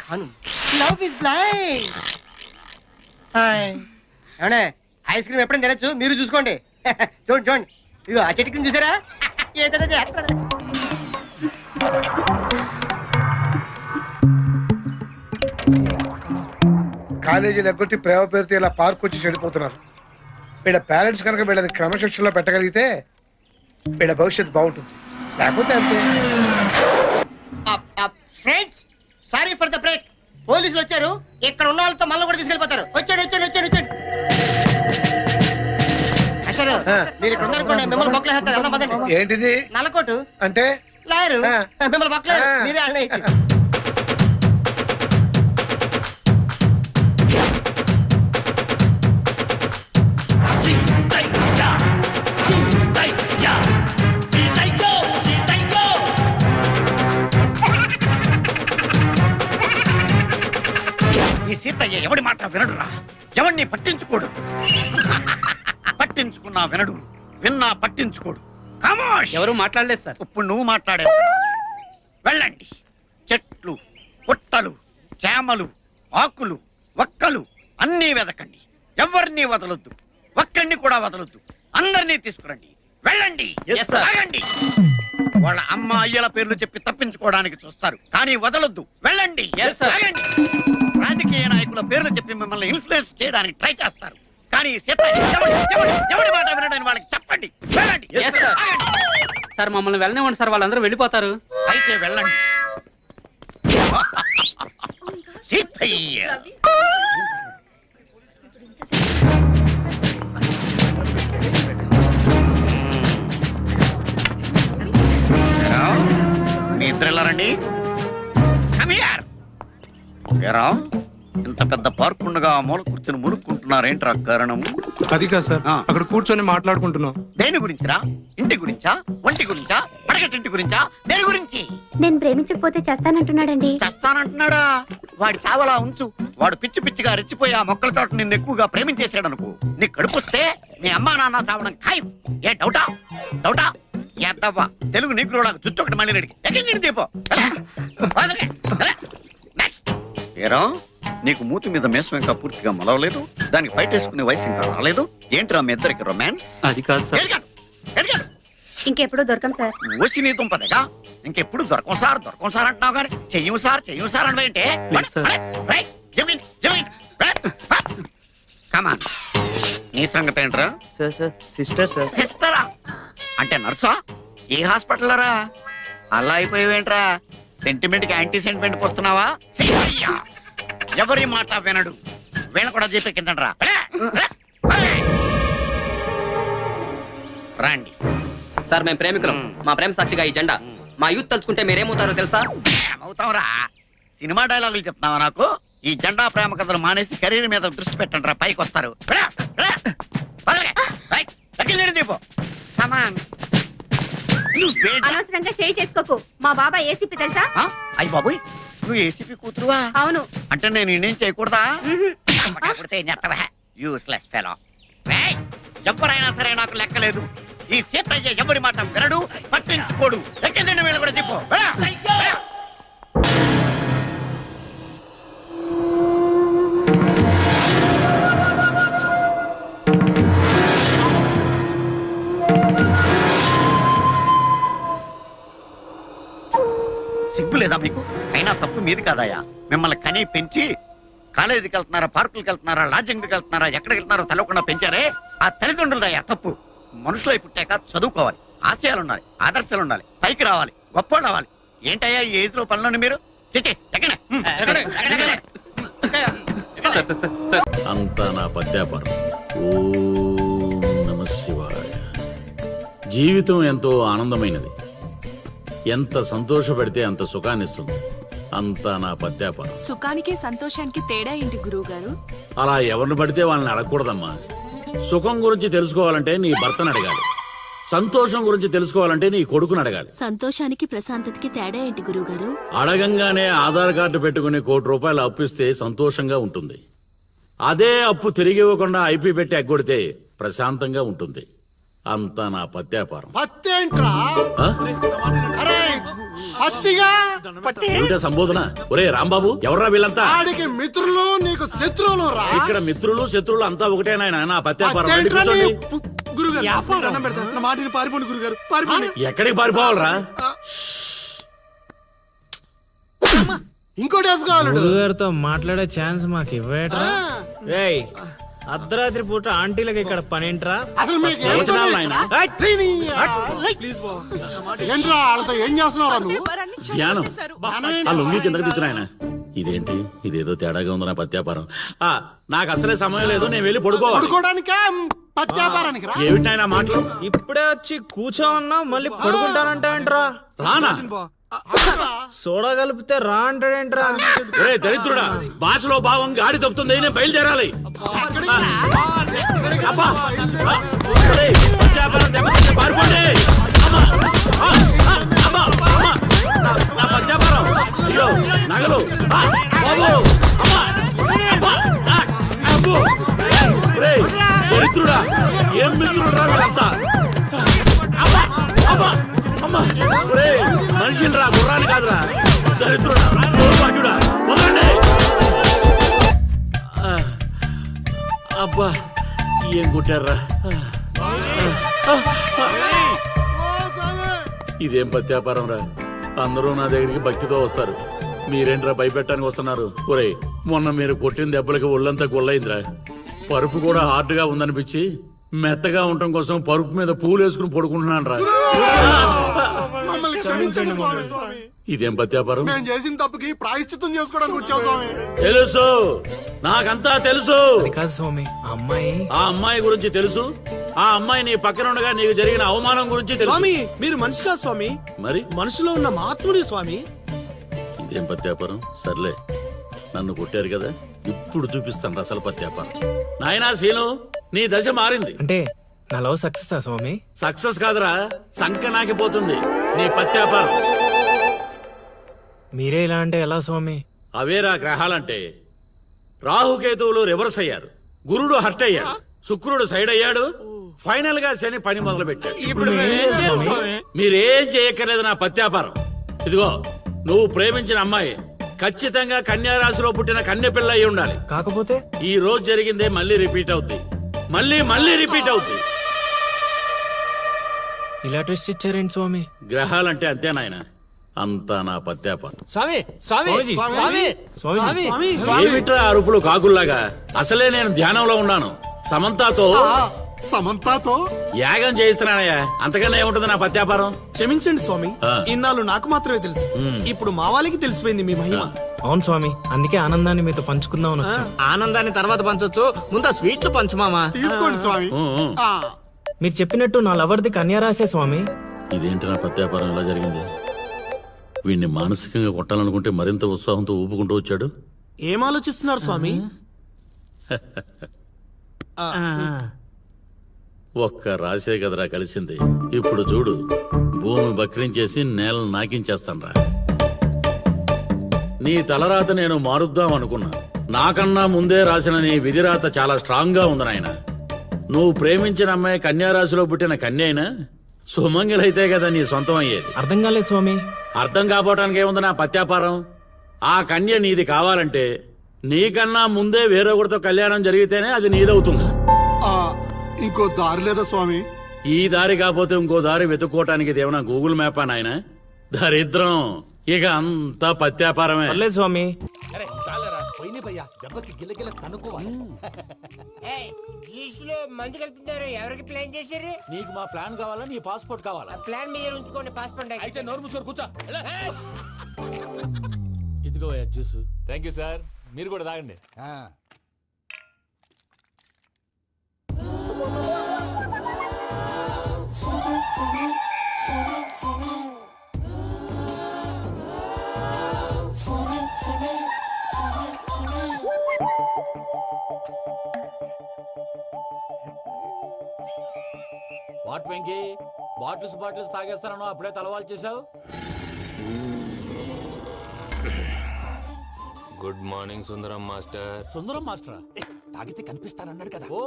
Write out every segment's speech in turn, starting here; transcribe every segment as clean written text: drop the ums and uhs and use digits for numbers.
Khan love is blind. ఏమండే ice cream ఎప్పుడైనా తినచ్చు, మీరు చూసుకోండి. చూడండి చూడండి, ఇదిగో ఆ చెట్టు కింద చూసారా, ఏదైనా చేస్తాడు. కాలేజీలు ఎగ్గొట్టి ప్రేమ పేరుతో ఇలా పార్క్ వచ్చి చెడిపోతున్నారు. వీళ్ళ పేరెంట్స్ కనుక వీళ్ళని క్రమశిక్షణలో పెట్టగలిగితే వీళ్ళ భవిష్యత్తు బాగుంటుంది, లేకపోతే అంతే. Friends, sorry for the break. పోలీసులు వచ్చారు, ఇక్కడ ఉన్న వాళ్ళతో మళ్ళీ కూడా తీసుకెళ్ళిపోతారు. వచ్చాడు వచ్చాడు వచ్చాడు వచ్చాడు. అసలు మీరు ఇక్కడ ఉన్నారనుకోండి, మిమ్మల్ని బొక్కలేస్తారు. వెళ్దాం పదండి. ఏంటిది నల్లకోటు అంటే? లాయరు మిమ్మల్ని బొక్కలేదు, మీరే అన్న. ఈ సీతయ్య ఎవడి మాట వినడురా, ఎవడిని పట్టించుకోడు. పట్టించుకున్నా వినడు, విన్నా పట్టించుకోడు. ఖమోష్. ఎవరు మాట్లాడలేదు సార్. ఇప్పుడు నువ్వు మాట్లాడావు. వెళ్ళండి, చెట్లు పుట్టలు చేమలు ఆకులు ఒక్కలు అన్నీ వెదకండి. ఎవరిని వదలొద్దు, ఒక్కడిని కూడా వదలొద్దు. అందరినీ తీసుకురండి. వెళ్ళండి, ఆగండి. వాళ్ళ అమ్మ అయ్యల పేర్లు చెప్పి తప్పించుకోవడానికి చూస్తారు, కానీ వదలొద్దు. వెళ్ళండి, ఆగండి. రాజకీయ నాయకుల పేర్లు చెప్పి మిమ్మల్ని ఇన్ఫ్లుయెన్స్ చేయడానికి ట్రై చేస్తారు, కానీ ఎవడి మాట వినడానికి వాళ్ళకి చెప్పండి. వెళ్ళండి, ఆగండి. సార్ మమ్మల్ని వెళ్ళనివ్వండి సార్, వాళ్ళందరూ వెళ్ళిపోతారు. అయితే వెళ్ళండి. సీతయ్య మీ ఇద్దరు వెళ్ళారండి. ఇంత పెద్ద పార్క్ ఉండగా మూల కూర్చొని మురుక్కుంటున్నారేంట్రా కారణం? అది కాదు సార్, అక్కడ కూర్చొని మాట్లాడుకుంటున్నాం. దేని గురించిరా? ఇంటి గురించా, ఒంటి గురించా, పడగటింటి గురించా, దేని గురించి? నేను ప్రేమించకపోతే చేస్తానంటున్నాడండి. చేస్తానంటున్నాడా? వాడి చావలా ఉంచు. వాడు పిచ్చి పిచ్చిగా రెచ్చిపోయి ఆ మొక్కల తోట నిన్ను ఎక్కువగా ప్రేమించేసాడు అనుకో, నీ కడుపుస్తే నీ అమ్మా నాన్న చావడం ఖాయం. ఏ డౌటా? డౌటా? ఎద్దవ్వా తెలుగు నీకులాగా జుట్టు ఒకటి మళ్ళీ నడికి ఎక్కడ దీపో. నెక్స్ట్ ఏరా, నీకు మూతి మీద మేసం ఇంకా పూర్తిగా మొలవలేదు, దానికి ఫైట్ వేసుకునే వయసు ఇంకా రాలేదు. ఏంట్రా మీ ఇద్దరికి రొమాన్స్? అది కాదు సార్. ఇంకెప్పుడు దొరకం సార్. ఓసి నీ దుంపదేగా, ఇంకెప్పుడు దొరకం సార్ అంటున్నావు కానీ చెయ్యం సార్ అంటే కమాన్. నీ సంగతి ఏంట్రా? సిస్టరా అంటే నర్సా? ఏ హాస్పిటల్ రా? అలా అయిపోయావేంట్రా? సెంటిమెంట్ కి యాంటీ సెంటిమెంట్ పోస్తున్నావా? ఎవరి మాట వినడు, వీళ్ళ కూడా చెప్పే కిందరా. రండి సార్, మేము ప్రేమికులం. మా ప్రేమ సాక్షిగా ఈ జెండా. మా యూత్ తలుచుకుంటే మీరేమవుతారో తెలుసా? ఏమవుతావురా? సినిమా డైలాగులు చెప్తున్నావా నాకు? ఈ జెండా ప్రేమ కథలు మానేసి కెరీర్ మీద దృష్టి పెట్టండి రా, పైకి వస్తారు. దీపో అనవసరంగా చేయి చేసుకోకు. మా బాబా ఏసీపీ తెలుసా? అయ్యి బాబోయ్, నువ్వు ఏసీపీ కూతురువా? అవును. అంటే నేను ఇండియన్ చేయకూడదా? Useless fellow. ఎవరైనా సరే నాకు లెక్కలేదు. ఈ సీతయ్య ఎవరి మాట వినడు, పట్టించుకోడు. ఎక్కిందండి వీళ్ళు కూడా చెప్పు. సిగ్గు లేదా మీకు? అయినా తప్పు మీది కాదయ్యా. మిమ్మల్ని కనీ పెంచి కాలేజీకి వెళ్తున్నారా, పార్కులకు వెళ్తున్నారా, లాడ్జింగ్కి వెళ్తున్నారా, ఎక్కడికి వెళ్తున్నారో తెలవకుండా పెంచారే ఆ తల్లిదండ్రులదయ్యా తప్పు. మనుషులై పుట్టాక చదువుకోవాలి, ఆశయాలు ఉండాలి, ఆదర్శాలు ఉండాలి, పైకి రావాలి, గొప్ప రావాలి. ఏంటయ్యా ఈ ఏజ్ లో పనులను మీరు? అంతా నా పద్యాపరం. ఓం నమః శివాయ. జీవితం ఎంతో ఆనందమైనది. ఎంత సంతోషపడితే అంత సుఖాన్నిస్తుంది. అంతా నా పద్యాపరం. సుఖానికి సంతోషానికి తేడా ఏంటి గురువు గారు? అలా ఎవరిని పడితే వాళ్ళని అడగకూడదమ్మా. సుఖం గురించి తెలుసుకోవాలంటే నీ భర్తను అడగాలి, సంతోషం గురించి తెలుసుకోవాలంటే నీ కొడుకుని అడగాలి. సంతోషానికి ప్రశాంతతకి తేడా ఏంటి గురువు గారు? అడగంగానే ఆధార్ కార్డు పెట్టుకుని ₹1,00,00,000 అప్పు ఇస్తే సంతోషంగా ఉంటుంది. అదే అప్పు తిరిగి ఇవ్వకుండా ఐపీ పెట్టి ఎగ్గొడితే ప్రశాంతంగా ఉంటుంది. అంతా నా పత్యాపారం. పత్తిగా ఏమిటా సంబోధన? ఒరే రాంబాబు, ఎవర్రా వీళ్ళంతా? ఆడికి మిత్రులు నీకు శత్రువులు రా. ఇక్కడ మిత్రులు శత్రువులు అంతా ఒకటే నాయన. నా పత్యాపారం వెళ్ళి కూర్చోండి. గురుగారు దండం పెడతాను. నా మాటిని పారిపోండి గురుగారు, పారిపోండి. ఎక్కడికి పారిపోవాలరా? ఇంకోటి వేసుకోవాలి. గురుగారితో మాట్లాడే ఛాన్స్ మాకు ఇవ్వేట్రా. రేయ్, అర్ధరాత్రి పూట ఆంటీలకు ఇక్కడ పనేంట్రా? అసలు మీకు ఏం ప్రవచనాలు నాయనా? ఏంట్రా వాళ్ళతో ఏం చేస్తున్నావురా నువ్వు? ధ్యానం. ఆ లుంగి కిందకి తెచ్చిన ఆయన. ఇదేంటి, ఇదేదో తేడాగా ఉంది నా పత్యాపారం. నాకు అసలే సమయం లేదు, నేను వెళ్ళి పడుకోవాలి. పడుకోవడానికా పత్యాపారానికి రా. ఏమిటి నాయనా మాటలు? ఇప్పుడే వచ్చి కూర్చోమన్నా మళ్ళీ పడుకుంటానంటావేంట్రా? రానా? సోడా కలిపితే రా అంటాడేంట్రా? ఒరే దరిద్రుడా, భాషలో భావం గాడి తప్పుతుంది, నేను బయలుదేరాలి. అబ్బా! ఒరేయ్, పత్యాపారం దెబ్బతింటే పారిపోండి. అమ్మా! అమ్మా! అమ్మా! నా పత్యాపారం, అయ్యో నగలు, బాబు! అమ్మా! అబ్బా! అబ్బో! ఒరేయ్, దరిద్రుడా, ఏం మిత్రుడురా వీళ్ళంతా? అబ్బా! అబ్బా! అమ్మా! ఒరేయ్, మనిషిని రా, గుర్రాన్ని కాదురా. దరిద్రుడా, దౌర్భాగ్యుడా, వదలండి. అబ్బా, ఏం కొట్టారా? ఇదేం పత్యాపారం రా? అందరూ నా దగ్గరికి భక్తితో వస్తారు, మీరేంట్రా భయపెట్టడానికి వస్తున్నారు? ఒరేయ్, మొన్న మీరు కొట్టిన దెబ్బలకి ఒళ్ళంతా గొల్లైందిరా. పరుపు కూడా హార్డ్గా ఉందనిపించి మెత్తగా ఉండటం కోసం పరుపు మీద పూలు వేసుకుని పడుకుంటున్నాను రా. మమ్మల్ని క్షమించండి స్వామి. ఇదేం పత్యాపారం? మేము చేసిన తప్పుకి ప్రాయశ్చిత్తం చేసుకోవడానికి వచ్చావు స్వామి. తెలుసు, నాకంతా తెలుసు. కాదు స్వామి, ఆ అమ్మాయి ఆ అమ్మాయి గురించి తెలుసు. ఆ అమ్మాయి నీ పక్కన ఉండగా నీకు జరిగిన అవమానం గురించి తెలుసు. స్వామి మీరు మనిషి కాదు స్వామి, మరి మనసులో ఉన్న మహాత్ముడి స్వామి. ఇదేం పత్యాపారం? సర్లే, నన్ను కొట్టారు కదా, ఇప్పుడు చూపిస్తాను అసలు పత్యాపారం. నాయనా సీను, నీ దశ మారింది. అంటే నా లవ్ సక్సెస్ స్వామి? సక్సెస్ కాదురా, సంక నాకిపోతుంది నీ పత్యాపారం. మీరే ఇలా అంటే ఎలా స్వామి? అవేరా గ్రహాలంటే. రాహుకేతువులు రివర్స్ అయ్యారు, గురుడు హర్ట్ అయ్యాడు, శుక్రుడు సైడ్ అయ్యాడు, ఫైనల్ గా శని పని మొదలు పెట్టాడు. ఇప్పుడు మీరేం చేయక్కర్లేదు నా పత్యాపారం. ఇదిగో, నువ్వు ప్రేమించిన అమ్మాయి ఖచ్చితంగా కన్యారాశిలో పుట్టిన కన్య పిల్ల అయి ఉండాలి. కాకపోతే ఈ రోజు జరిగిందే మళ్ళీ రిపీట్ అవుద్ది, మళ్ళీ రిపీట్ అవుద్ది. ఇలా ట్విస్ట్ ఇచ్చారేంటి స్వామి? గ్రహాలంటే అంతే నాయన, అంతా నా పత్యాపారం. స్వామి స్వామి స్వామి ఏమిట్రా అరుపులు కాకుల్లాగా? అసలే నేను ధ్యానంలో ఉన్నాను. సమంతాతో యాగం చేయిస్తున్నానయ్యా, అంతకన్నా ఏముంటుంది నా పత్యాపారం? క్షమించండి స్వామి, ఇన్నాళ్ళు నాకు మాత్రమే తెలుసు, ఇప్పుడు మా వాళ్ళకి తెలిసిపోయింది మీ మహిమ. అవును స్వామి, అందుకే ఆనందాన్ని మీతో పంచుకుందామని వచ్చాం. ఆనందాన్ని తర్వాత పంచొచ్చు, ముందు స్వీట్లు పంచు మామా. తీసుకోండి స్వామి. మీరు చెప్పినట్టు నా లవర్ది కన్యారాశే స్వామి. ఇదేంటి నా పత్యాపారం ఎలా జరిగింది? వీడిని మానసికంగా కొట్టాలనుకుంటే మరింత ఉత్సాహంతో ఊపుకుంటూ వచ్చాడు. ఏం ఆలోచిస్తున్నారు స్వామి? ఒక్క రాసే కదరా కలిసింది. ఇప్పుడు చూడు, భూమి బక్రించేసి నేలను నాకించేస్తాన్రా. నీ తలరాత నేను మారుద్దాం అనుకున్నా, నాకన్నా ముందే రాసిన నీ విధిరాత చాలా స్ట్రాంగ్ గా ఉంది నాయన. నువ్వు ప్రేమించిన అమ్మాయి కన్యారాశిలో పుట్టిన కన్య అయినా సుమంగలైతే కదా నీ సొంతం అయ్యేది. అర్థం కాలేదు స్వామి. అర్థం కాపోవటానికి ఏముంది నా పత్యాపారం? ఆ కన్య నీది కావాలంటే నీకన్నా ముందే వేరొకరితో కళ్యాణం జరిగితేనే అది నీదవుతుంది. ఇంకో దారి లేదా స్వామి? ఈ దారి కాకపోతే ఇంకో దారి వెతుక్కోవటానికి ఇదేమన్నా గూగుల్ మ్యాపా నాయన? దరిద్రం, ఇక అంతా పత్యాపారమే. పర్లేదు స్వామి. మందు కలుపుతున్నారు, ఎవరికి ప్లాన్ చేశారు? నీకు మా ప్లాన్ కావాలా, నీ పాస్పోర్ట్ కావాలా? ప్లాన్ మీద ఉంచుకోండి, పాస్పోర్ట్ అయితే నోరు మూసుకొని కూర్చో. ఇదిగో జ్యూస్. థ్యాంక్ యూ సార్, మీరు కూడా తాగండి. వాట్ వెంకీ, బాటిల్స్ తాగేస్తానో అప్పుడే తలవాలు చేసావు. Good morning Sundaram master. Sundaram మాస్టరా? తాగితే కనిపిస్తానన్నాడు కదా. Oh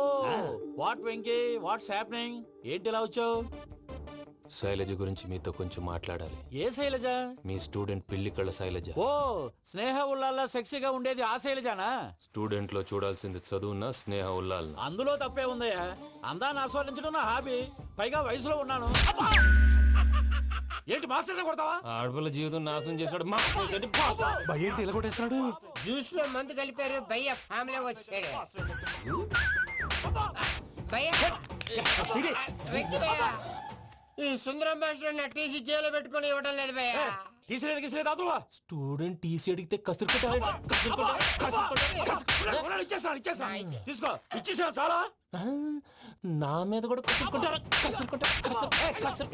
what Venky, what's happening? ఏంటి ఇలా వచ్చావు? శైలజ గురించి మీతో కొంచెం మాట్లాడాలి. ఏ శైలజ? మీ స్టూడెంట్ పిల్లి కళ్ళ శైలజ. ఓ, స్నేహ ఉల్లాల్లో సెక్సీగా ఉండేది ఆ శైలజానా? స్టూడెంట్ లో చూడాల్సింది చదువున్న స్నేహ ఉల్లాల్. అందులో తప్పే ఉందయ్యా. అందాన్ని ఆస్వాదించడం నా హాబీ. పైగా వయసులో ఉన్నాను. అబ్బా! ఏంటి మాస్టర్ కొడతావా? ఆడపిల్ల జీవితం నాశనం చేశాడు. ఏంటి ఇలా కొట్టేస్తున్నాడు? జ్యూస్ లో మందు కలిపారు భయ్య ఫ్యామిలీ వచ్చాడు. భయ్య, వెక్కి భయ్య. ఈ సుందరం మాస్టర్ నా టీసీ జైల్లో పెట్టుకొని ఇవ్వడం లేదు భయ్య. స్టూడెంట్ టీసీ అడిగితే తీసుకో, ఇచ్చేసాను చాలా. నా మీద కూడా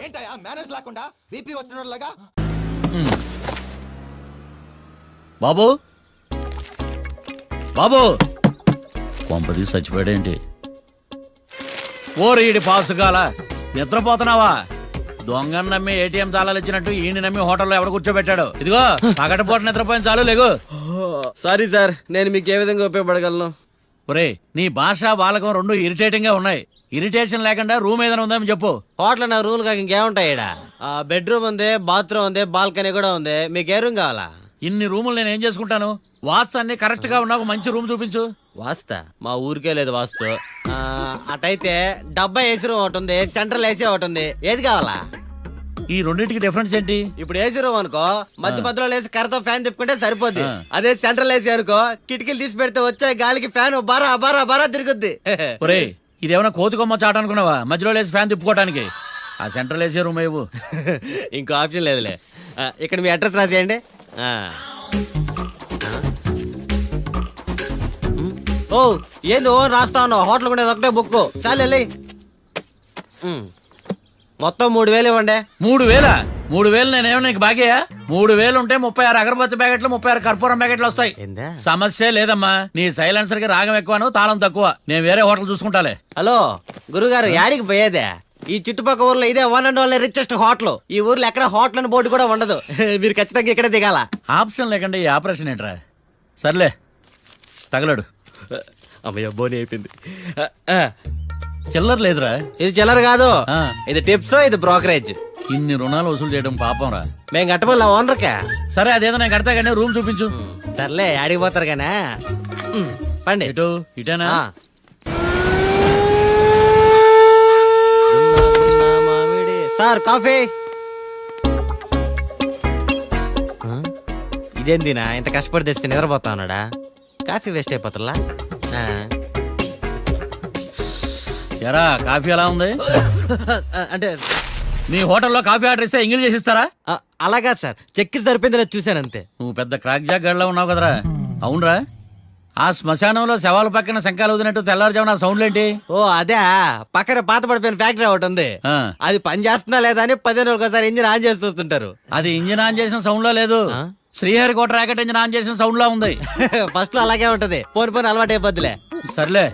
ఏంటయ్యా మేనేజ్ లేకుండా బీపీ వచ్చినలాగా? బాబు, బాబు, కొంపది చచ్చిపోయాడేంటి? ఓరీడి పాసుగాల, నిద్రపోతున్నావా? దొంగను నమ్మి ఏటీఎం తాళాలు ఇచ్చినట్టు ఈయన నమ్మి హోటల్లో ఎవడ కూర్చోబెట్టాడు? ఇదిగో పగటిపూట నిద్రపోయిన చాలు, లేగు. సారీ సార్, నేను మీకు ఏ విధంగా ఉపయోగపడగలను? ఒరే, నీ భాష వాలకం రెండు ఇరిటేటింగ్ గా ఉన్నాయి. ఇరిటేషన్ లేకుండా రూమ్ ఏదైనా ఉందని చెప్పు. హోటల్ నా రూల్ కాక ఇంకేముంటాయి ఈడ? బెడ్రూమ్ ఉంది, బాత్రూమ్ ఉంది, బాల్కనీ కూడా ఉంది. మీకు ఏ రూమ్ కావాలా? ఇన్ని రూములు నేను ఏం చేసుకుంటాను? వాస్తు అన్ని కరెక్ట్ గా ఉన్న ఒక మంచి రూమ్ చూపించు. వాస్తా? మా ఊరికే లేదు వాస్తు. అటైతే డబ్బా ఏసీ రూమ్ ఒకటి ఉంది, సెంట్రల్ ఏసీ ఒకటి ఉంది. ఏది కావాలా? ఈ రెండింటికి డిఫరెన్స్ ఏంటి? ఇప్పుడు ఏసీ రూమ్ అనుకో, మధ్య మధ్యలో లేసి కర్రతో ఫ్యాన్ తిప్పుకుంటే సరిపోద్ది. అదే సెంట్రల్ ఏసీ అనుకో, కిటికీలు తీసి పెడితే వచ్చే గాలికి ఫ్యాన్ బారా బారా బారా తిరుగుద్ది. ఒరే, ఇదేమన్నా కోతి కొమ్మ చాట అనుకున్నావా మధ్యలో లేసి ఫ్యాన్ తిప్పుకోవడానికి? ఆ సెంట్రల్ ఏసీ రూమ్ ఇవ్వు. ఇంకో ఆప్షన్ లేదులే. ఇక్కడ మీ అడ్రస్ రాసేయండి. ఓ ఏంది ఓ రాస్తా ఉన్నావు? హోటల్ కూడా ఒకటే బుక్ చాలు వెళ్ళి. మొత్తం 3000 ఇవ్వండి. 3000? 3000 నేనేమన్నా నీకు బాగేయా? 3000 ఉంటే 36 అగరబత్తి ప్యాకెట్లు, 36 కర్పూరం ప్యాకెట్లు వస్తాయి. ఏందా? సమస్య లేదమ్మా. నీ సైలెన్సర్ కి రాగం ఎక్కువను, తాళం తక్కువ. నేను వేరే హోటల్ చూసుకుంటాలే. హలో గురుగారు, యాడికి పోయేదే? ఈ చుట్టుపక్కల ఊర్లో ఇదే one and only richest hotel. ఈ ఊర్లో ఎక్కడ హోటల్ అని బోర్డు కూడా ఉండదు. మీరు ఖచ్చితంగా ఇక్కడ దిగాల. ఆప్షన్ లేకుండా ఈ ఆపరేషన్ ఏంట్రా? సర్లే, తగలడు. అమ్మయ్య, బోని అయిపోయింది. చిల్లర లేదురా. ఇది చిల్లర కాదు, ఆ. ఇది టిప్స్, ఇది బ్రోకరేజ్. ఇన్ని రుణాలు వసూలు చేయడం పాపం రా. మేము కట్టబోలే ఓనర్కే. సరే, అదేదో నేను కడతా కానీ రూమ్ చూపించు. సర్లే, ఆడికి పోతారు కానీ పండి. ఇటు ఇటేనా? మామిడి సార్, కాఫీ. ఇదేందినా ఇంత కష్టపడి తెస్తే నిద్రపోతా ఉన్నాడా? కాఫీ వేస్ట్ అయిపోతుందా? ఎరా, కాఫీ ఎలా ఉంది? అంటే మీ హోటల్లో కాఫీ ఆర్డర్ ఇస్తే ఎంగిల్ చేసి ఇస్తారా? అలాగా సార్, చక్కెర సరిపోయింది లేదు చూశాను అంతే. నువ్వు పెద్ద క్రాక్ జాక్ గడిలో ఉన్నావు కదరా. అవునరా, ఆ శ్మశానంలో శవాల పక్కన శంఖాలు వదినట్టు తెల్లారుజామున సౌండ్లు ఏంటి? ఓ అదే, పక్కన పాత పడిపోయిన ఫ్యాక్టరీ ఒకటి ఉంది. ఆ. అది పని చేస్తున్నా లేదా అని 10 రోజులు ఒకసారి ఇంజిన్ ఆన్ చేసి చూస్తుంటారు. అది ఇంజిన్ ఆన్ చేసిన సౌండ్ లో లేదు, శ్రీహరికోట రాకెట్ ఇంజిన్ ఆన్ చేసిన సౌండ్ లో ఉంది. ఫస్ట్ లో అలాగే ఉంటది, పోని అలవాటు అయిపోద్దిలే. సర్లే,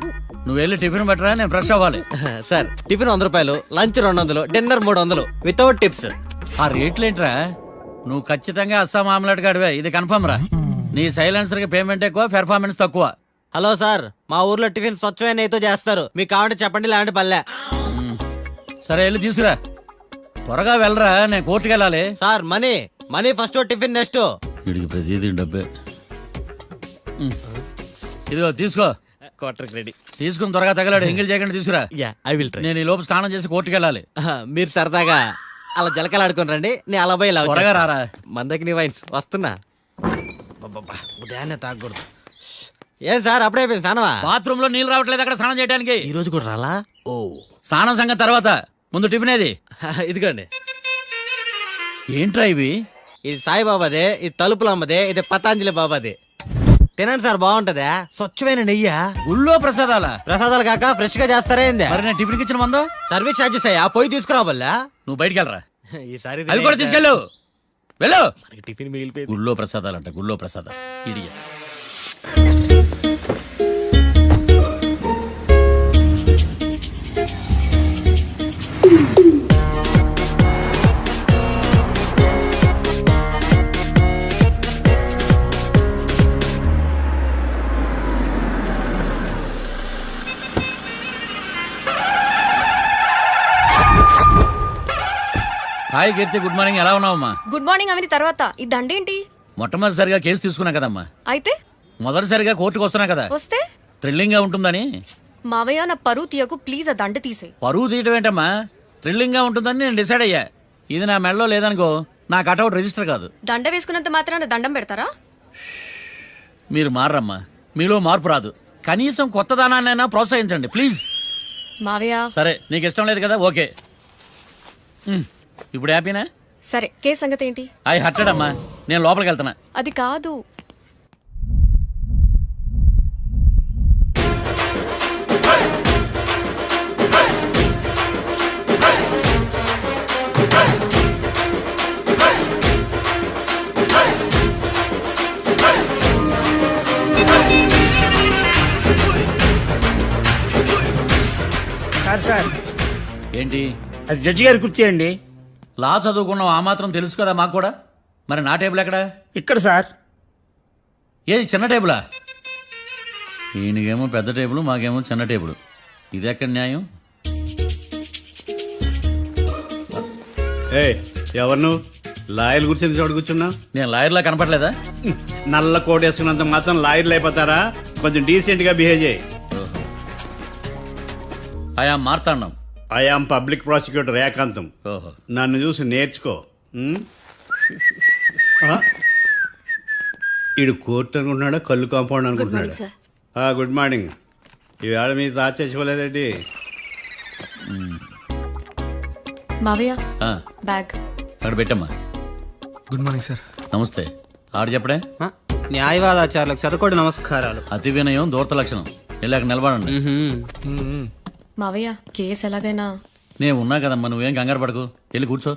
నువ్వు వెళ్ళి టిఫిన్ పెట్టరా, నేను ఫ్రెష్ అవ్వాలి. సార్, టిఫిన్ 100 రూపాయలు, లంచ్ 200, డిన్నర్ 300 వితౌట్ టిప్స్. ఆ రేట్లేంట్రా? నువ్వు ఖచ్చితంగా అస్సాం ఆమ్లెట్ గాడివే, ఇది కన్ఫర్మ్ రా. నీ సైలెన్సర్ కి పేమెంట్ ఎక్కువ, పెర్ఫార్మెన్స్ తక్కువ. హలో సార్, మా ఊర్లో టిఫిన్ స్వచ్ఛమైన నెయ్యితో చేస్తారు. మీకు కావాలంటే చెప్పండి, లేదంటే పల్లె. సరే, వెళ్ళి తీసుకురా. త్వరగా వెళ్ళరా, నేను కోర్టుకు వెళ్ళాలి. Sir, money money first, tiffin next. వీడికి ప్రతిదీ డబ్బే. ఇదిగో తీసుకో. Quarter ready. తీసుకుని త్వరగా తగలాడు, ఎంగిల్ చేయకుండా తీసుకురా. I will try. నేను ఈ లోపు స్నానం చేసి కోర్టుకు వెళ్ళాలి. మీరు సరదాగా అలా జలకలాడుకుని రండి, నేను అలా పోయి త్వరగా రారా. మందకి నీ వైన్స్ వస్తున్నా. ఉదయాన్నే తాగకూడదు. ఏం సార్, అప్పుడే అయిపోయింది స్నానమా? బాత్రూమ్ లో నీళ్ళు రావట్లేదు అక్కడ స్నానం చేయడానికి. ఈ రోజు కూడా రాలా? ఓ, స్నానం సంగతి తర్వాత, ముందు టిఫిన్ ఏది? ఇదిగోండి. ఏంట్రా ఇవి? ఇది సాయిబాబాదే, ఇది తలుపులు అమ్మదే, ఇది పతాంజలి బాబాదే. తినండి సార్, బాగుంటదా? స్వచ్ఛమైన నెయ్యా. గుళ్ళో ప్రసాదాల? ప్రసాదాలు కాక ఫ్రెష్ గా చేస్తారా ఏంది? మరి నేను టిఫిన్ ఇచ్చిన మందో సర్వీస్ ఛార్జెస్ అయ్యా, పోయి తీసుకురావల్లా. నువ్వు బయటికి వెళ్ళరా. ఈసారి అవి కూడా తీసుకెళ్ళు, వెళ్ళు. టిఫిన్ మిగిలిపోయింది. గుళ్ళో ప్రసాదాలంట, గుళ్ళో ప్రసాదాలు. ఇడియట్. హాయ్ కీర్తి, గుడ్ మార్నింగ్. ఎలా ఉన్నావమ్మా? గుడ్ మార్నింగ్ అవని తర్వాత ఈ దండేంటి? మొట్టమొదటిసారిగా కేసు తీసుకున్నా కదమ్మా. అయితే మొదటిసారిగా కోర్టుకు వస్తున్నా కదా, వస్తే థ్రిల్లింగ్ గా ఉంటుందని. మావయ్య నా పరువు తీయకు ప్లీజ్, ఆ దండ తీసే. పరువు తీయటం ఏంటమ్మా, థ్రిల్లింగ్ గా ఉంటుందని నేను డిసైడ్ అయ్యా. ఇది నా మెడలో లేదనుకో, నా కటౌట్ రిజిస్టర్ కాదు. దండ వేసుకున్నంత మాత్రాన దండం పెడతారా? మీరు మారమ్మా, మీలో మార్పు రాదు. కనీసం కొత్త దానాన్నైనా ప్రోత్సహించండి ప్లీజ్. మావయ్య సరే, నీకు ఇష్టం లేదు కదా, ఓకే. ఇప్పుడు హ్యాపీనా? సరే, కేసు సంగతి ఏంటి? ఐ హర్టెడ్ అమ్మా, నేను లోపలికి వెళ్తున్నా. అది కాదు. సార్ ఏంటి? అది జడ్జి గారి కుర్చీ అండి. లా చదువుకున్నాం, ఆ మాత్రం తెలుసు కదా మాకు కూడా. మరి నా టేబుల్ ఎక్కడ? ఇక్కడ సార్. ఏది, చిన్న టేబులా? ఈయనకేమో పెద్ద టేబుల్, మాకేమో చిన్న టేబుల్. ఇది ఎక్కడ న్యాయం? ఎవరు నువ్వు? లాయర్ కూర్చొని చోటు కూర్చున్నా? నేను లాయర్లా కనపడలేదా? నల్ల కోట్ వేసుకున్నంత మాత్రం లాయర్లు అయిపోతారా? కొంచెం డీసెంట్ గా బిహేవ్ చేయి. ఆయా మార్తాండం. ఐఆమ్ పబ్లిక్ ప్రాసిక్యూటర్ ఏకాంతం. ఓహో. నన్ను చూసి నేర్చుకో. ఈడు కోర్టు అనుకుంటున్నాడా, కళ్ళు కాంపౌండ్ అనుకుంటున్నాడా? సార్. Good morning. ఈవేళ మీద దాచేసుకోలేదండి. మావయ్య ఆ, బ్యాగ్. అక్కడ పెట్టమ్మా. Good morning sir. నమస్తే. ఆడు చెప్పడే. న్యాయవాదాచారులకు చదువుకోండి నమస్కారాలు. అతి వినయం దూరత లక్షణం. వెళ్ళాక నిలబడండి. మావయ్య కేసు ఎలాగైనా. నేను ఉన్నా కదమ్మా, నువ్వేం కంగారు పడకు. వెళ్ళి కూర్చో.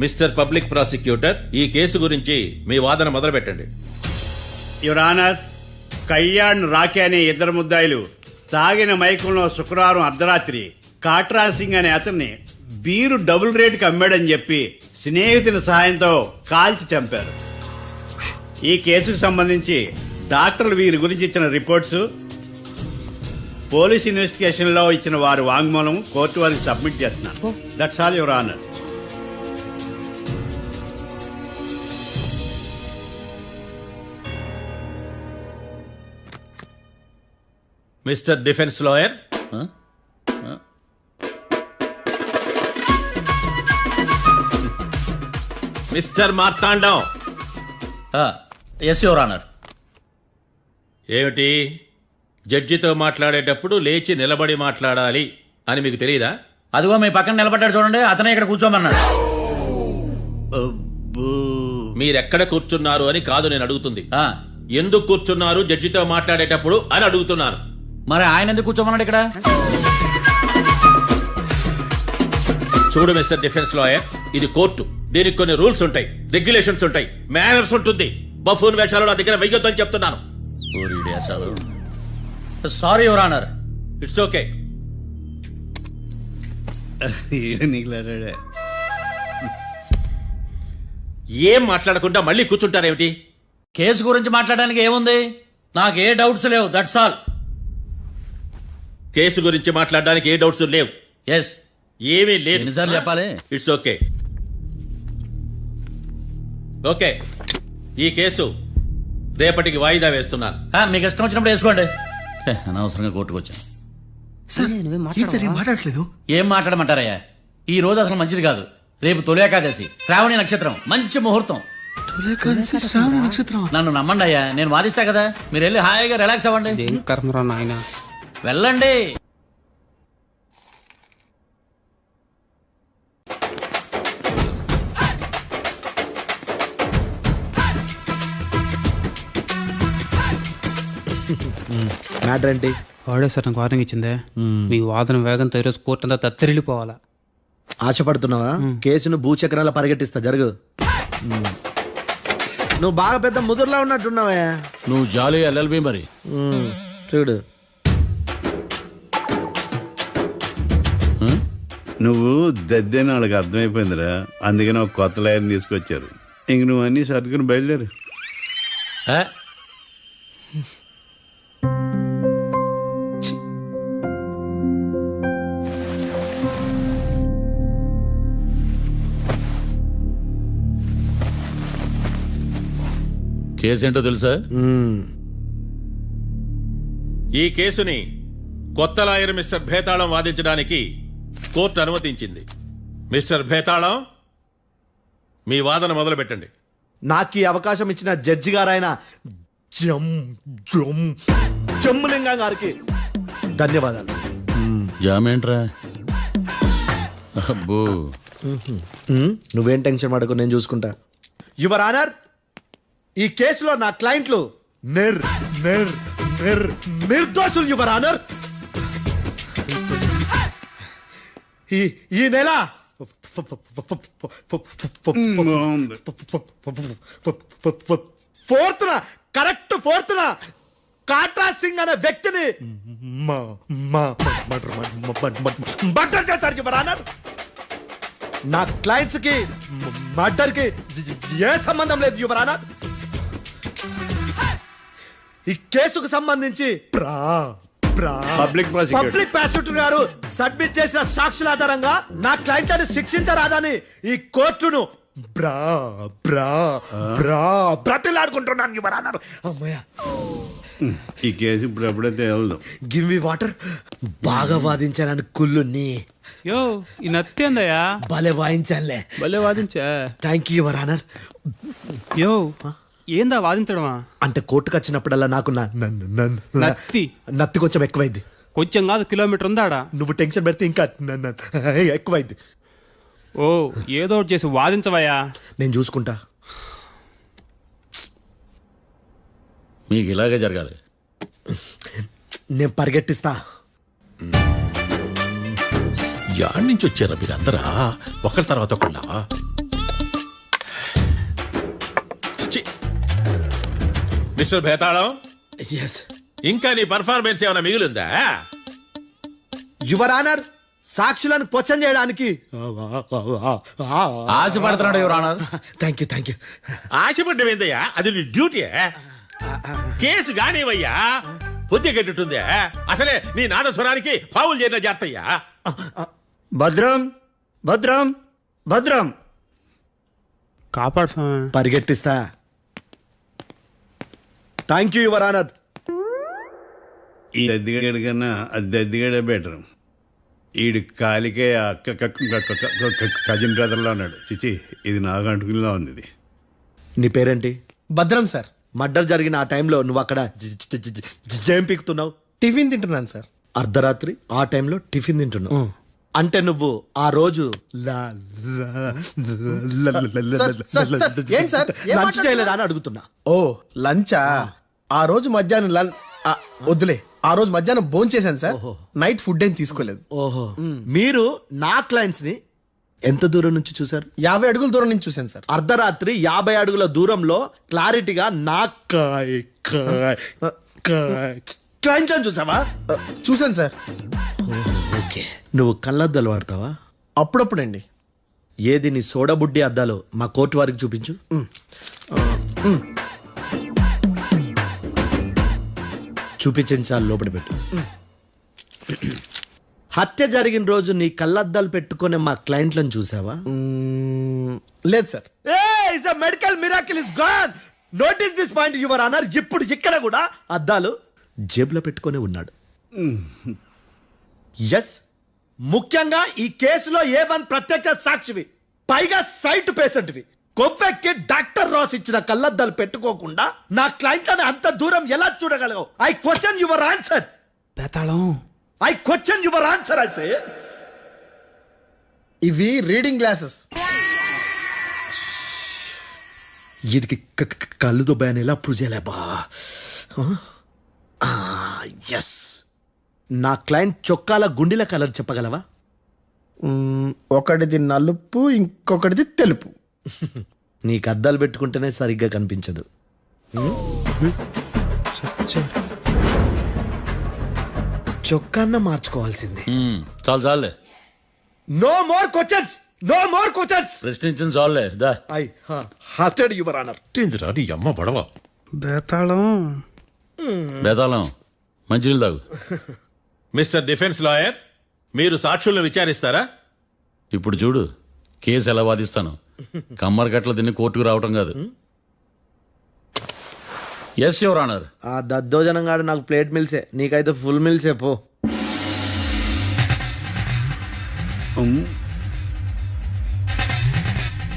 మిస్టర్ పబ్లిక్ ప్రాసిక్యూటర్, ఈ కేసు గురించి మీ వాదన మొదలు పెట్టండి. యువర్ ఆనర్, కళ్యాణ్ రాకే అనే ఇద్దరు ముద్దాయిలు తాగిన మైకంలో శుక్రవారం అర్ధరాత్రి కాట్రా సింగ్ అనే అతన్ని బీరు డబుల్ రేటుకి అమ్మాడని చెప్పి స్నేహితుని సహాయంతో కాల్చి చంపారు. ఈ కేసుకు సంబంధించి డాక్టర్లు వీరి గురించి ఇచ్చిన రిపోర్ట్స్, పోలీస్ ఇన్వెస్టిగేషన్లో ఇచ్చిన వారి వాంగ్మూలం కోర్టు వారికి సబ్మిట్ చేస్తున్నారు. That's all your honour. Mister defence lawyer, mister Marthandam. Yes your honour. ఏమిటి, జడ్జితో మాట్లాడేటప్పుడు లేచి నిలబడి మాట్లాడాలి అని మీకు తెలియదా? అదిగో మీ పక్కన నిలబడ్డాడు చూడండి, అతనే ఇక్కడ కూర్చోమన్నాడు. మీరెక్కడ కూర్చున్నారు అని కాదు నేను అడుగుతుంది. ఎందుకు కూర్చున్నారు జడ్జితో మాట్లాడేటప్పుడు అని అడుగుతున్నాను. మరి ఆయన ఎందుకు కూర్చోమన్నాడు ఇక్కడ? చూడు మిస్టర్ డిఫెన్స్ లాయర్, ఇది కోర్టు. దీనికి కొన్ని రూల్స్ ఉంటాయి, రెగ్యులేషన్స్ ఉంటాయి, మేనర్స్ ఉంటుంది. బఫూన్ వేషాలు నా దగ్గర వెయ్యొద్దని చెప్తున్నాను. Sorry your honour. It's okay. ఏం మాట్లాడకుండా మళ్ళీ కూర్చుంటారేమిటి? కేసు గురించి మాట్లాడడానికి ఏముంది? నాకు ఏ డౌట్స్ లేవు, దట్స్ ఆల్. కేసు గురించి మాట్లాడడానికి ఏ డౌట్స్ లేవు. ఎస్. ఏమీ లేదు. ఎన్నిసార్లు చెప్పాలి? It's okay. ఓకే, ఈ కేసు రేపటికి వాయిదా వేస్తున్నాను. మీకు ఇష్టం వచ్చినప్పుడు వేసుకోండి. అనవసరంగా కోర్టుకు వచ్చాను. మాట్లాడట్లేదు. ఏం మాట్లాడమంటారయ్యా? ఈ రోజు అసలు మంచిది కాదు. రేపు తొలి ఏకాదశి, శ్రావణి నక్షత్రం, మంచి ముహూర్తం. శ్రావణ నక్షత్రం. నన్ను నమ్మండి అయ్యా, నేను వాదిస్తా కదా. మీరు వెళ్ళి హాయిగా రిలాక్స్ అవ్వండి. కర్మరా నాయన. వెళ్ళండి. మ్యాటర్ ఏంటి? వాడే సార్ నాకు వార్నింగ్ ఇచ్చిందే. మీ వాదన వేగంతో ఈరోజు కోర్టు అంతా తత్తరిల్లిపోవాలా. ఆశపడుతున్నావా? కేసును భూచక్రాల పరిగెట్టిస్తా, జరుగు. నువ్వు బాగా పెద్ద ముదురులా ఉన్నట్టున్నావే. నువ్వు జాలి ఎల్ఎల్బి మరి. చూడు, నువ్వు దద్దేని వాళ్ళకి అర్థమైపోయిందిరా. అందుకని ఒక కొత్త లాయర్ని తీసుకొచ్చారు. ఇంక నువ్వు అన్నీ సర్దుకుని బయలుదేరు. కేసు ఏంటో తెలుసా? ఈ కేసుని కొత్త లాయర్ మిస్టర్ భేతాళం వాదించడానికి కోర్టు అనుమతించింది. మిస్టర్ భేతాళం, మీ వాదన మొదలు పెట్టండి. నాకు ఈ అవకాశం ఇచ్చిన జడ్జి గారైన జమ్ములింగం గారికి ధన్యవాదాలు. జామేంట్రా? అబ్బో, నువ్వేం టెన్షన్ పడకు, నేను చూసుకుంటా. యువర్ ఆనర్, ఈ కేసులో నా క్లయింట్లు నిర్దోషులు యువర్ ఆనర్. ఈ నెల ఫోర్త్న కాట్రా సింగ్ అనే వ్యక్తిని మర్డర్ చేశారు యువర్ ఆనర్. నా క్లయింట్స్ కి మర్డర్ కి ఏ సంబంధం లేదు యువర్ ఆనర్. ఈ కేసుకు సంబంధించి పబ్లిక్ ప్రాసిక్యూటర్ గారు సబ్మిట్ చేసిన సాక్షుల ఆధారంగా నా క్లయింట్లను శిక్షించరాదని ఈ కోర్టును బ్రతిలాడుకుంటున్నాను యువర్ ఆనర్. అమ్మయ్య, ఈ కేసు ఇప్పుడు ఎప్పుడైతే వెళ్దాం. Give me water. బాగా వాదించానని కుళ్ళుని. యో ఈ నత్తేందయ్యా? భలే వాయించానులే. భలే వాదించా. Thank you your honour. యో ఏందా వాదించడమా? అంటే కోర్టుకు వచ్చినప్పుడల్లా నాకు నత్తి కొంచెం ఎక్కువైంది. కొంచెం కాదు, కిలోమీటర్ ఉందాడా. నువ్వు టెన్షన్ పెడితే ఇంకా ఎక్కువైంది. ఓ ఏదో ఒకటి చేసి వాదించవయ్యా. నేను చూసుకుంటా. మీకు ఇలాగే జరగాలి. నేను పరిగెట్టిస్తా. యాడ్ నుంచి వచ్చారా మీరందరా ఒకరి తర్వాత ఒకళ్ళ? మిస్టర్ భేతాళం, ఇంకా నీ పర్ఫార్మెన్స్ ఏమైనా మిగిలిందా? యువర్ ఆనర్, సాక్షులను క్వశ్చన్ చేయడానికి ఆశపడుతున్నాడు యువర్ ఆనర్. Thank you. ఆశపడ్డం ఏందయ్యా? అది నీ డ్యూటీ. కేసు గానివయ్యా, బుద్ధి గట్టుందే. అసలే నీ నాదస్వరానికి పావులు చేరిన జాతయ్యా. భద్రం భద్రం భద్రం కాపాడు. పరిగెట్టిస్తా. Thank you your honour. ఈ దద్దిగడి కన్నా అది దద్దిగడే బెటర్. ఈడు కాలికే కజిన్ బ్రదర్లో ఉన్నాడు. చిచి, ఇది నాకు అంటుకునిలా ఉంది. ఇది నీ పేరేంటి? భద్రం సార్. మర్డర్ జరిగిన ఆ టైంలో నువ్వు అక్కడ ఏం పీకుతున్నావు? టిఫిన్ తింటున్నాను సార్. అర్ధరాత్రి ఆ టైంలో టిఫిన్ తింటున్నావు అంటే నువ్వు ఆ రోజు లంచ్ చేయలేదా అని అడుగుతున్నా. ఓ లంచా? ఆ రోజు మధ్యాహ్నం వద్దులే, ఆ రోజు మధ్యాహ్నం భోజనం చేశాను సార్. నైట్ ఫుడ్ ఏం తీసుకోలేదు. ఓహో, మీరు నా క్లయింట్స్ ని ఎంత దూరం నుంచి చూసారు? 50 అడుగుల దూరం నుంచి చూశాను సార్. అర్ధరాత్రి 50 అడుగుల దూరంలో క్లారిటీగా నా క్లయింట్స్ చూసావా? చూశాను సార్. ఓకే, నువ్వు కళ్ళద్దాలు వాడతావా? అప్పుడప్పుడండి. ఏది నీ సోడబుడ్డి అద్దాలో మా కోర్టు వారికి చూపించు. చూపించండి చాలు, లోపల పెట్టు. హత్య జరిగిన రోజు నీ కళ్ళద్దాలు పెట్టుకునే మా క్లయింట్లను చూసావా? లేదు sir. Medical miracle is gone. Notice this point your honour. ఇప్పుడు ఇక్కడ కూడా అద్దాలు జేబులో పెట్టుకొని ఉన్నాడు. ఎస్, ముఖ్యంగా ఈ కేసులో A1 ప్రత్యక్ష సాక్షివి, పైగా సైట్ పేషెంట్వి. కొవ్వెక్కి డాక్టర్ రాస్ ఇచ్చిన కళ్ళద్దాలు పెట్టుకోకుండా నా క్లయింట్లను అంత దూరం ఎలా చూడగలవు? I question your answer. I question your answer. I say ఇవి రీడింగ్ గ్లాసెస్. వీడికి కళ్ళు దుబ్బాయని ఎలా ప్రూవ్ చేయలేబా? ఎస్, నా క్లయింట్ చొక్కాల గుండెల కలర్ చెప్పగలవా? ఒకటిది నలుపు, ఇంకొకటిది తెలుపు. నీకు అద్దాలు పెట్టుకుంటేనే సరిగ్గా కనిపించదు. చొక్కాన్న మార్చుకోవాల్సింది. చాలు చాలులే, no more questions, no more questions. ప్రశ్నించిన చాలులే. That I hurted your honour. నీ అమ్మ పడవ బేతాళం. బేతాళం మంచినీళ్ళు తాగు. మిస్టర్ డిఫెన్స్ లాయర్, మీరు సాక్షులను విచారిస్తారా? ఇప్పుడు చూడు కేసు ఎలా వాదిస్తాను. కమ్మరి గట్ల తిని కోర్టుకు రావటం కాదు. Yes your honour. ఆ దద్దోజనం గాడు నాకు ప్లేట్ మిల్సే, నీకైతే ఫుల్ మిల్సే పో.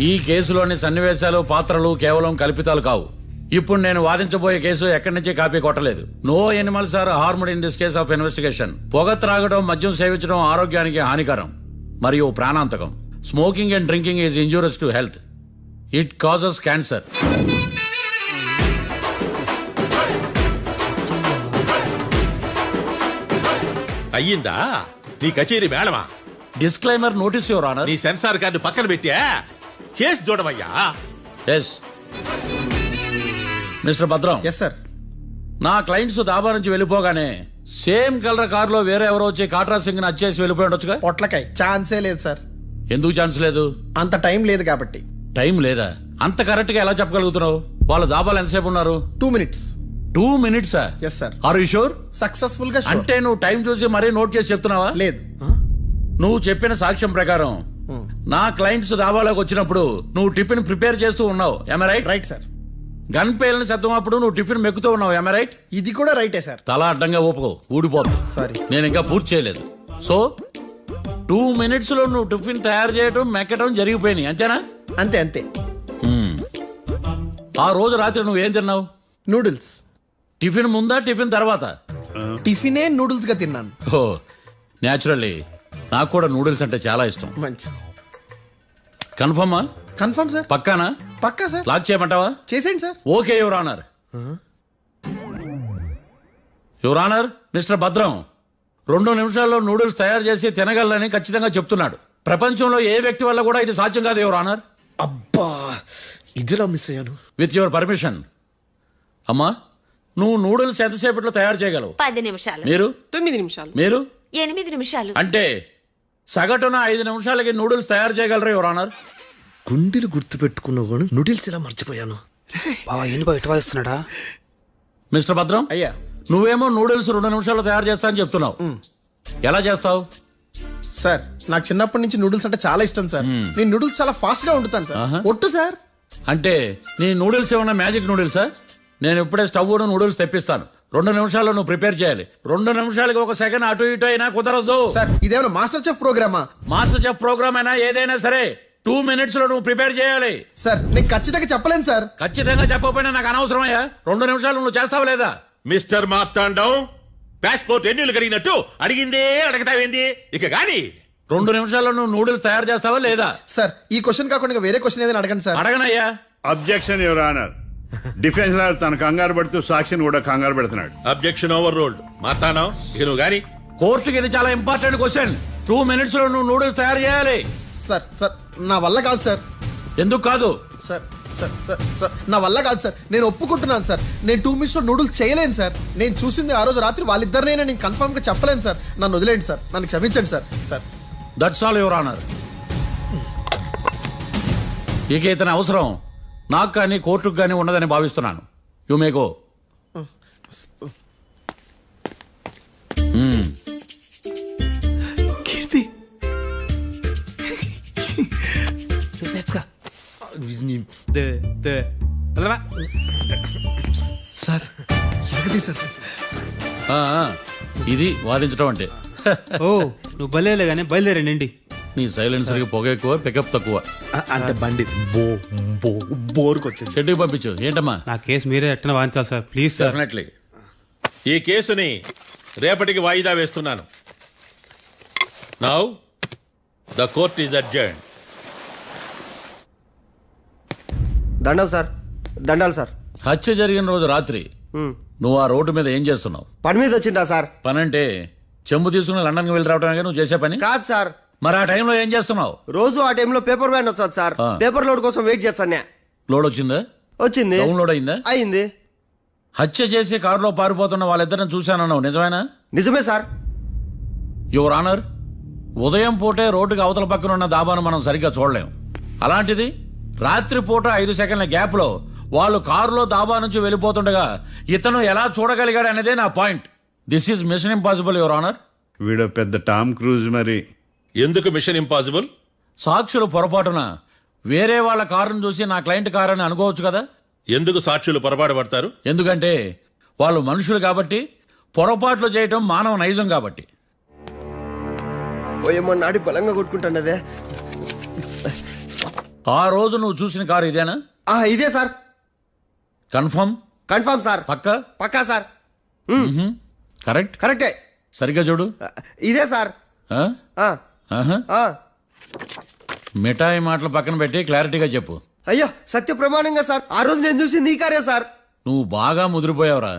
ఈ కేసులోని సన్నివేశాలు, పాత్రలు కేవలం కల్పితాలు కావు. ఇప్పుడు నేను వాదించబోయే కేసు ఎక్కడి నుంచి కాపీ కొట్టలేదు. No animals are harmed in this case of investigation. పొగ త్రాగడం, మద్యం సేవించడం ఆరోగ్యానికి హానికరం మరియు ప్రాణాంతకం. Smoking and drinking is injurious to health. It causes cancer. అయ్యిందా నీ కచేరీ మేడమా? Disclaimer notice your honour. నీ సెన్సార్ కార్డు పక్కన పెట్టా కేసు చూడమయ్యా. Yes mister Bhadram. Yes sir. నా క్లయింట్స్ దాబా నుంచి వెళ్ళిపోగానే సేమ్ కలర్ కారులో వేరే ఎవరో వచ్చి కాట్రా సింగ్ ని వచ్చేసి వెళ్ళిపోయి ఉండొచ్చుగా? పొట్లకాయ ఛాన్సే లేదు సార్. ఎందుకు ఛాన్స్ లేదు? అంత టైం లేదు కాబట్టి. టైం లేదా? అంత కరెక్ట్ గా ఎలా చెప్పగలుగుతున్నావు? వాళ్ళు దాబాలు ఎంతసేపు ఉన్నారు? 2 minutes. 2 minutes? Yes sir. Are you sure? Successful గా sure. అంటే నువ్వు టైం చూసి మరీ నోట్ చేసి చెప్తున్నావా? లేదు. నువ్వు చెప్పిన సాక్ష్యం ప్రకారం నా క్లయింట్స్ దాబాలోకి వచ్చినప్పుడు నువ్వు టిఫిన్ ప్రిపేర్ చేస్తూ ఉన్నావు. Am I right? Right sir. Gun పేలిన శబ్దం అప్పుడు నువ్వు టిఫిన్ మెక్కుతూ ఉన్నావు. Am I right? ఇది కూడా రైటే సార్. తల అడ్డంగా ఊపుకో, ఊడిపోద్ది. సారీ. నేను ఇంకా పూర్తి చేయలేదు. సో 2 minutes లో నువ్వు టిఫిన్ తయారు చేయడం, మెక్కడం జరిగిపోయినాయి, అంతేనా? అంతే అంతే. ఆ రోజు రాత్రి నువ్వేం తిన్నావు? నూడిల్స్. టిఫిన్ ముందా, టిఫిన్ తర్వాత? టిఫినే నూడిల్స్ గా తిన్నాను. ఓ న్యాచురల్లీ నాకు కూడా నూడిల్స్ అంటే చాలా ఇష్టం. మంచి. కన్ఫర్మా? Confirm sir. పక్కానా? పక్కా సార్. లాక్ చేయమంటావా? చేసేయండి sir. Okay your honour. Your honour, mister Bhadram 2 నిమిషాల్లో నూడిల్స్ తయారు చేసి తినగలని ఖచ్చితంగా చెప్తున్నాడు. ప్రపంచంలో ఏ వ్యక్తి వల్ల కూడా ఇది సాధ్యం కాదు యువర్ ఆనర్. అబ్బా, ఇదిలా మిస్ అయ్యాను. With your permission. అమ్మా, నువ్వు నూడిల్స్ ఎంతసేపట్లో తయారు చేయగలవు? 10 నిమిషాలు. మీరు? 9 నిమిషాలు. మీరు? 8 నిమిషాలు. అంటే సగటున 5 నిమిషాలకి నూడిల్స్ తయారు చేయగలరు యువర్ ఆనర్. గుండెలు గుర్తు పెట్టుకున్నావు కానీ నూడిల్స్ ఇలా మర్చిపోయాను. మిస్టర్ భద్రం, అయ్యా, నువ్వేమో నూడిల్స్ 2 నిమిషాల్లో తయారు చేస్తా అని చెప్తున్నావు. ఎలా చేస్తావు? సార్ నాకు చిన్నప్పటి నుంచి నూడిల్స్ అంటే చాలా ఇష్టం సార్. నేను నూడిల్స్ చాలా ఫాస్ట్ గా వండుతాను సార్. ఒట్టు సార్. అంటే నీ నూడిల్స్ ఏమన్నా మ్యాజిక్ నూడిల్సా? నేను ఇప్పుడే స్టవ్ నూడిల్స్ తెప్పిస్తాను. 2 నిమిషాల్లో నువ్వు ప్రిపేర్ చేయాలి. 2 నిమిషాలకి 1 సెకండ్ అటు ఇటు అయినా కుదరదు సార్. ఇదేమైనా మాస్టర్ చెఫ్ ప్రోగ్రామా? మాస్టర్ చెఫ్ ప్రోగ్రామ్ అయినా ఏదైనా సరే 2 minutes లో నువ్వు ప్రిపేర్ చేయాలి. సార్ నేను ఖచ్చితంగా చెప్పలేను సార్. ఖచ్చితంగా చెప్పకపోయినా నాకు అనవసరమయ్యా. 2 నిమిషాలు నువ్వు చేస్తావా లేదా? మిస్టర్ మార్తాండం, పాస్పోర్ట్ ఎన్నిలు కడిగినట్టు అడిగిందే అడగతావేంది? ఇక గాని 2 నిమిషాల్లో నువ్వు నూడిల్స్ తయారు చేస్తావా లేదా? సార్ ఈ క్వశ్చన్ కాకుండా ఇంకా వేరే క్వశ్చన్ ఏదైనా అడగండి సార్. అడగనయ్యా. Objection your honour. Defence lawyer తన కంగారు పడుతూ సాక్షిని కూడా కంగారు పెడుతున్నాడు. Objection over ruled. మార్తాండం, ఇక నువ్వు గాని. కోర్టుకి ఇది చాలా ఇంపార్టెంట్ క్వశ్చన్. 2 minutes లో నువ్వు నూడిల్స్ తయారు చేయాలి. సార్ సార్ నా వల్ల కాదు సార్. ఎందుకు కాదు? సార్ సార్ సార్ సార్ నా వల్ల కాదు సార్. నేను ఒప్పుకుంటున్నాను సార్. నేను 2 minutes లో నూడిల్స్ చేయలేను సార్. నేను చూసింది ఆ రోజు రాత్రి వాళ్ళిద్దరినైనా నేను కన్ఫర్మ్ గా చెప్పలేను సార్. నన్ను వదిలేండి సార్. నన్ను క్షమించండి sir. Sir that's all your honour. ఇక ఇతని అవసరం నాకు కానీ కోర్టుకు కానీ ఉన్నదని భావిస్తున్నాను. You may go. Keerthi sir ఎలాగది సార్ ఇది వాదించడం అంటే. ఓ నువ్వు బలేలే కానీ బయలుదేరండి. నీ సైలెన్సర్కి పొగ ఎక్కువ, పికప్ తక్కువ. అంటే బండి బోర్కి వచ్చింది. షెడ్యూల్ పంపించు. ఏంటమ్మా? నా కేసు మీరే ఎట్టన వాయించాలి సార్, ప్లీజ్ సార్. డెఫినెట్లీ. ఈ కేసుని రేపటికి వాయిదా వేస్తున్నాను. Now the court is adjourned. దండాలు సార్, దండాలు సార్. హత్య జరిగిన రోజు రాత్రి నువ్వు ఆ రోడ్డు మీద ఏం చేస్తున్నావు? పని మీద వచ్చిందా సార్? పని అంటే చెంబు తీసుకుని లండన్కి వెళ్ళి రావడానికి నువ్వు చేసే పని కాదు సార్. మరి ఆ టైంలో ఏం చేస్తున్నావు? రోజు ఆ టైంలో పేపర్ వ్యాన్ వచ్చాది సార్. పేపర్ లోడ్ కోసం వెయిట్ చేస్తాను. లోడ్ వచ్చిందా? వచ్చింది. డౌన్లోడ్ అయిందా? అయింది. హత్య చేసి కారులో పారిపోతున్న వాళ్ళిద్దరిని చూశానన్నావు, నిజమేనా? నిజమే సార్. యువర్ ఆనర్, ఉదయం పూటే రోడ్డుకి అవతల పక్కన ఉన్న దాబాను మనం సరిగ్గా చూడలేం. అలాంటిది రాత్రి పూట 5 సెకండ్ల గ్యాప్లో వాళ్ళు కారులో దాబా నుంచి వెళ్ళిపోతుండగా ఇతను ఎలా చూడగలిగాడు అనేదే నా point. This is mission impossible your honour. వీడో పెద్ద టామ్ క్రూజ్ మరి. ఎందుకు మిషన్ ఇంపాసిబుల్? సాక్షులు పొరపాటున వేరే వాళ్ళ కారును చూసి నా క్లయింట్ కారు అని అనుకోవచ్చు కదా. ఎందుకు సాక్షులు పొరపాటు పడతారు? ఎందుకంటే వాళ్ళు మనుషులు కాబట్టి, పొరపాట్లు చేయటం మానవ నైజం కాబట్టి. ఓయమ్మ నాడి బలంగా కొట్టుకుంటానదే. ఆ రోజు నువ్వు చూసిన కారు ఇదేనా? ఇదే సార్. కన్ఫర్మ్? Confirm sir. పక్కా? పక్కా సార్. కరెక్ట్? కరెక్టే. సరిగ్గా చూడు. ఇదే సార్. మిఠాయి మాటలు పక్కన పెట్టి క్లారిటీగా చెప్పు. అయ్యో సత్య ప్రమాణంగా సార్, ఆ రోజు నేను చూసింది ఈ కారే సార్. నువ్వు బాగా ముదిరిపోయావురా.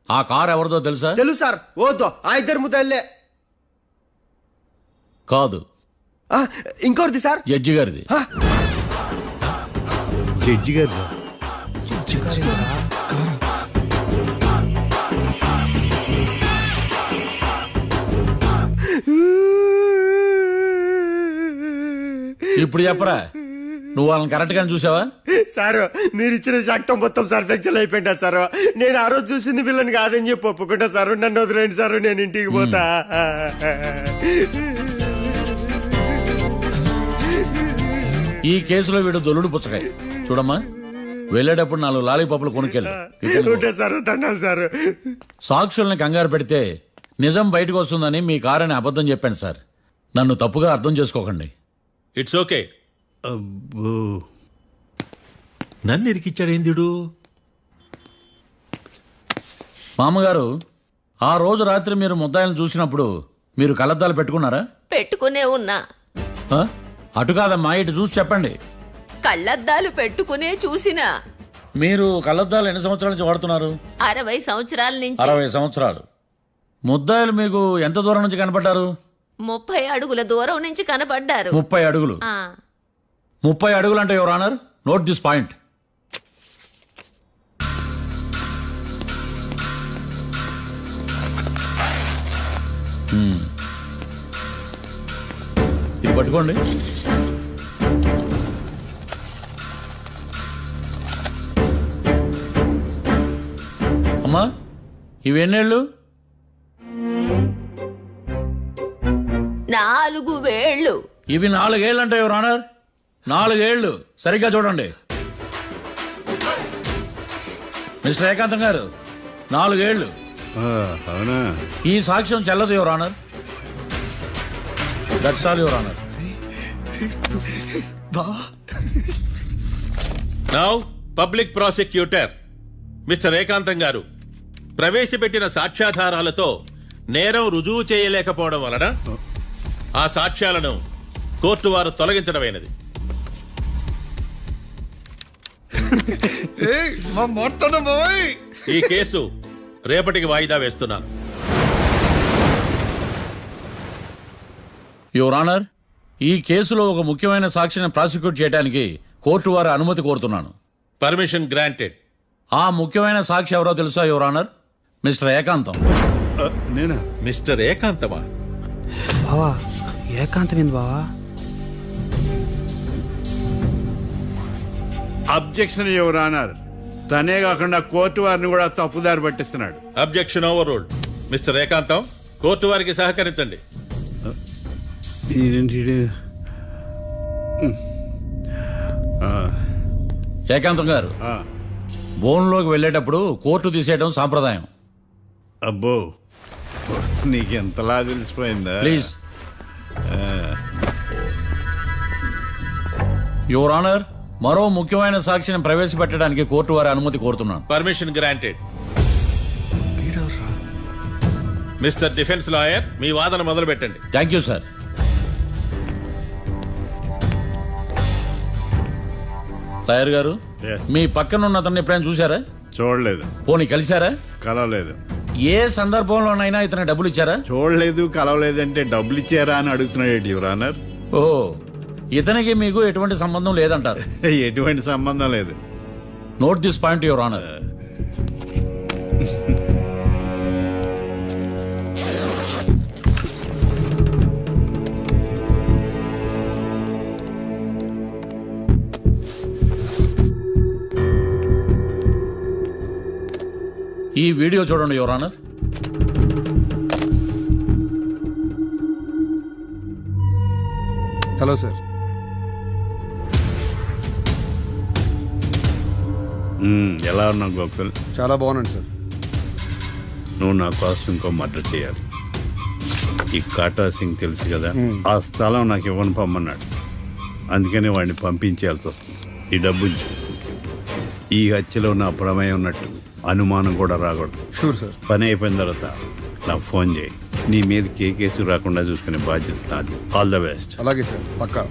ఆ కారు ఎవరిదో తెలుసా? తెలుసు సార్. ఓతో ఆ ఇద్దరు ముద్దల్లే. కాదు, ఇంకోటిది సార్. జడ్జి గారిది. జడ్జి గారు ఇప్పుడు చెప్పరా, నువ్వు వాళ్ళని కరెక్ట్ గానే చూసావా? సార్ మీరు ఇచ్చిన శాక్తం మొత్తం సార్ ఫ్లెక్చర్ అయిపోయింటా సార్. నేను ఆ రోజు చూసింది వీళ్ళని కాదని చెప్పి ఒప్పుకుంటా సార్. నన్ను వదిలేండి సార్, నేను ఇంటికి పోతా. ఈ కేసులో వీడు దొల్లుడు పుచ్చకాయ. చూడమ్మా, వెళ్ళేటప్పుడు 4 లాలీపాపులు కొనుక్కెళ్ళు. Sir దండాలి sir. సాక్షుల్ని కంగారు పెడితే నిజం బయటకు వస్తుందని మీ కారని అబద్ధం చెప్పాను సార్. నన్ను తప్పుగా అర్థం చేసుకోకండి. It's okay. అబ్బో, నన్ను ఇరికిచ్చాడేందుడు? మామగారు, ఆ రోజు రాత్రి మీరు ముద్దాయిలను చూసినప్పుడు మీరు కళ్ళద్దాలు పెట్టుకున్నారా? పెట్టుకునే ఉన్నా. ఆ? అటు కాదమ్మా, ఇటు చూసి చెప్పండి. కళ్ళద్దాలు పెట్టుకునే చూసినా. మీరు కళ్ళద్దాలు ఎన్ని సంవత్సరాల నుంచి వాడుతున్నారు? 60 సంవత్సరాల నుంచి. 60 సంవత్సరాలు. ముద్దాయిలు మీకు ఎంత దూరం నుంచి కనపడ్డారు? 30 అడుగుల దూరం నుంచి కనబడ్డారు. 30 అడుగులు. 30 అడుగులు అంటే your honour, note this point. ఇది పట్టుకోండి. అమ్మా, ఇవి ఎన్నేళ్ళు? 4 వేళ్ళు. ఇవి 4 ఏళ్ళు అంటే యువర్ ఆనర్, 4 ఏళ్ళు. సరిగ్గా చూడండి మిస్టర్ ఏకాంతం గారు, 4 ఏళ్ళు. అవునా? ఈ సాక్ష్యం చెల్లదు your honour. That's all your honour. Now public prosecutor mister ఏకాంతం గారు ప్రవేశపెట్టిన సాక్ష్యాధారాలతో నేరం రుజువు చేయలేకపోవడం వలన ఆ సాక్ష్యాలను కోర్టు వారు తొలగించడమైనది. ఈ కేసు రేపటికి వాయిదా వేస్తున్నాను. యువర్ ఆనర్, ఈ కేసులో ఒక ముఖ్యమైన సాక్షిని ప్రాసిక్యూట్ చేయడానికి కోర్టు వారి అనుమతి కోరుతున్నాను. Permission granted. ఆ ముఖ్యమైన సాక్షి ఎవరో తెలుసా యువర్ ఆనర్? మిస్టర్ ఏకాంతం. నేనా? మిస్టర్ ఏకాంతమా? బావా ఏకాంతం ఏంది బావా? Objection your honour. తనే కాకుండా కోర్టు వారిని కూడా తప్పుదారి పట్టిస్తున్నాడు. Objection overruled. Mister Ekantham, court వారికి సహకరించండి. ఏంటి ఏకాంతం గారు, బోన్లోకి వెళ్ళేటప్పుడు కోర్టు తీసేయడం సాంప్రదాయం. అబ్బో, నీకెంతలా తెలిసిపోయిందా? ప్లీజ్. యువర్ ఆనర్, మరో ముఖ్యమైన సాక్షిని ప్రవేశపెట్టడానికి కోర్టు వారి అనుమతి కోరుతున్నాను. Permission granted. Mister defence lawyer, మీ వాదన మొదలు పెట్టండి. Thank you sir. లాయర్ గారు, Yes. మీ పక్కన ఉన్న అతన్ని ఎప్పుడైనా చూసారా? చూడలేదు. పోనీ కలిశారా? కలవలేదు. ఏ సందర్భంలోనైనా ఇతను డబ్బులు ఇచ్చారా? చూడలేదు, కలవలేదు అంటే డబ్బులు ఇచ్చారా అని అడుగుతున్నాడు యువర్ ఆనర్. ఓ, ఇతనికి మీకు ఎటువంటి సంబంధం లేదంటారు? ఎటువంటి సంబంధం లేదు. Note this point your honour. ఈ వీడియో చూడండి యువర్ ఆనర్. Hello sir. ఎలా ఉన్నావు గోకుల్? చాలా బాగున్నాను సార్. నువ్వు నా కోసం ఇంకో మర్డర్ చేయాలి. ఈ కాటా సింగ్ తెలుసు కదా, ఆ స్థలం నాకు ఇవ్వని పొమ్మన్నాడు. అందుకనే వాడిని పంపించాల్సి వస్తుంది. ఈ డబ్బు ఉంచు. ఈ హత్యలో నా ప్రమేయం ఉన్నట్టు అనుమానం కూడా రాకూడదు. Sure sir. పని అయిపోయిన తర్వాత నాకు ఫోన్ చేయి. నీ మీద కేసు రాకుండా చూసుకునే బాధ్యత నాది. All the best. అలాగే సార్, పక్కా.